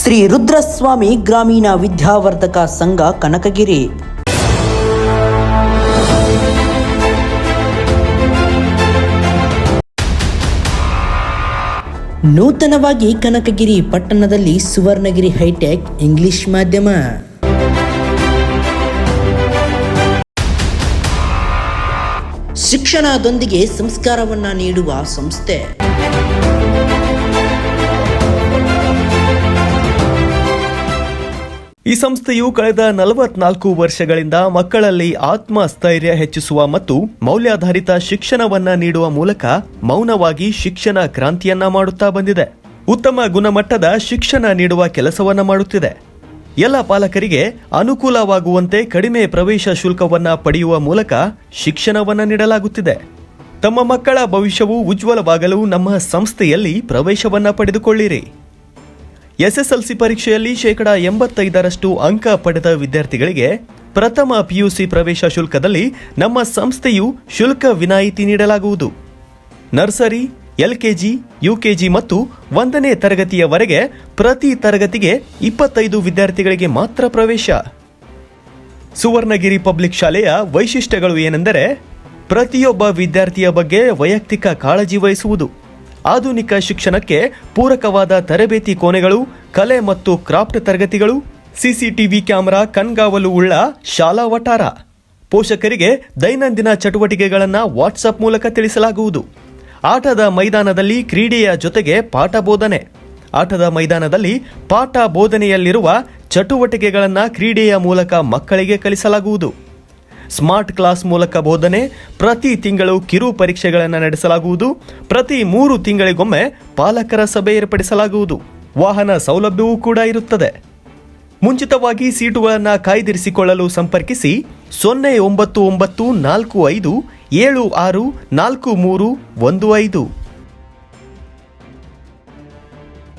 ಶ್ರೀ ರುದ್ರಸ್ವಾಮಿ ಗ್ರಾಮೀಣ ವಿದ್ಯಾವರ್ಧಕ ಸಂಘ ಕನಕಗಿರಿ. ನೂತನವಾಗಿ ಕನಕಗಿರಿ ಪಟ್ಟಣದಲ್ಲಿ ಸುವರ್ಣಗಿರಿ ಹೈಟೆಕ್ ಇಂಗ್ಲಿಷ್ ಮಾಧ್ಯಮ. ಶಿಕ್ಷಣದೊಂದಿಗೆ ಸಂಸ್ಕಾರವನ್ನ ನೀಡುವ ಸಂಸ್ಥೆ. ಈ ಸಂಸ್ಥೆಯು ಕಳೆದ 44 ವರ್ಷಗಳಿಂದ ಮಕ್ಕಳಲ್ಲಿ ಆತ್ಮಸ್ಥೈರ್ಯ ಹೆಚ್ಚಿಸುವ ಮತ್ತು ಮೌಲ್ಯಾಧಾರಿತ ಶಿಕ್ಷಣವನ್ನ ನೀಡುವ ಮೂಲಕ ಮೌನವಾಗಿ ಶಿಕ್ಷಣ ಕ್ರಾಂತಿಯನ್ನ ಮಾಡುತ್ತಾ ಬಂದಿದೆ. ಉತ್ತಮ ಗುಣಮಟ್ಟದ ಶಿಕ್ಷಣ ನೀಡುವ ಕೆಲಸವನ್ನ ಮಾಡುತ್ತಿದೆ. ಎಲ್ಲ ಪಾಲಕರಿಗೆ ಅನುಕೂಲವಾಗುವಂತೆ ಕಡಿಮೆ ಪ್ರವೇಶ ಶುಲ್ಕವನ್ನ ಪಡೆಯುವ ಮೂಲಕ ಶಿಕ್ಷಣವನ್ನ ನೀಡಲಾಗುತ್ತಿದೆ. ತಮ್ಮ ಮಕ್ಕಳ ಭವಿಷ್ಯವು ಉಜ್ವಲವಾಗಲು ನಮ್ಮ ಸಂಸ್ಥೆಯಲ್ಲಿ ಪ್ರವೇಶವನ್ನ ಪಡೆದುಕೊಳ್ಳಿರಿ. ಎಸ್ಎಸ್ಎಲ್ಸಿ ಪರೀಕ್ಷೆಯಲ್ಲಿ 85% ಅಂಕ ಪಡೆದ ವಿದ್ಯಾರ್ಥಿಗಳಿಗೆ ಪ್ರಥಮ PUC ಪ್ರವೇಶ ಶುಲ್ಕದಲ್ಲಿ ನಮ್ಮ ಸಂಸ್ಥೆಯು ಶುಲ್ಕ ವಿನಾಯಿತಿ ನೀಡಲಾಗುವುದು. ನರ್ಸರಿ, LKG, UKG ಮತ್ತು 1ನೇ ತರಗತಿಯವರೆಗೆ ಪ್ರತಿ ತರಗತಿಗೆ 25 ವಿದ್ಯಾರ್ಥಿಗಳಿಗೆ ಮಾತ್ರ ಪ್ರವೇಶ. ಸುವರ್ಣಗಿರಿ ಪಬ್ಲಿಕ್ ಶಾಲೆಯ ವೈಶಿಷ್ಟ್ಯಗಳು ಏನೆಂದರೆ, ಪ್ರತಿಯೊಬ್ಬ ವಿದ್ಯಾರ್ಥಿಯ ಬಗ್ಗೆ ವೈಯಕ್ತಿಕ ಕಾಳಜಿ ವಹಿಸುವುದು, ಆಧುನಿಕ ಶಿಕ್ಷಣಕ್ಕೆ ಪೂರಕವಾದ ತರಬೇತಿ ಕೋಣೆಗಳು, ಕಲೆ ಮತ್ತು ಕ್ರಾಫ್ಟ್ ತರಗತಿಗಳು, CCTV ಕ್ಯಾಮೆರಾ ಕಣ್ಗಾವಲು ಉಳ್ಳ ಶಾಲಾ ವಠಾರ, ಪೋಷಕರಿಗೆ ದೈನಂದಿನ ಚಟುವಟಿಕೆಗಳನ್ನು ವಾಟ್ಸಪ್ ಮೂಲಕ ತಿಳಿಸಲಾಗುವುದು. ಆಟದ ಮೈದಾನದಲ್ಲಿ ಕ್ರೀಡೆಯ ಜೊತೆಗೆ ಪಾಠ ಬೋಧನೆ, ಆಟದ ಮೈದಾನದಲ್ಲಿ ಪಾಠ ಬೋಧನೆಯಲ್ಲಿರುವ ಚಟುವಟಿಕೆಗಳನ್ನು ಕ್ರೀಡೆಯ ಮೂಲಕ ಮಕ್ಕಳಿಗೆ ಕಲಿಸಲಾಗುವುದು. ಸ್ಮಾರ್ಟ್ ಕ್ಲಾಸ್ ಮೂಲಕ ಬೋಧನೆ, ಪ್ರತಿ ತಿಂಗಳು ಕಿರು ಪರೀಕ್ಷೆಗಳನ್ನು ನಡೆಸಲಾಗುವುದು. ಪ್ರತಿ 3 ತಿಂಗಳಿಗೊಮ್ಮೆ ಪಾಲಕರ ಸಭೆ ಏರ್ಪಡಿಸಲಾಗುವುದು. ವಾಹನ ಸೌಲಭ್ಯವೂ ಕೂಡ ಇರುತ್ತದೆ. ಮುಂಚಿತವಾಗಿ ಸೀಟುಗಳನ್ನು ಕಾಯ್ದಿರಿಸಿಕೊಳ್ಳಲು ಸಂಪರ್ಕಿಸಿ 099457644315.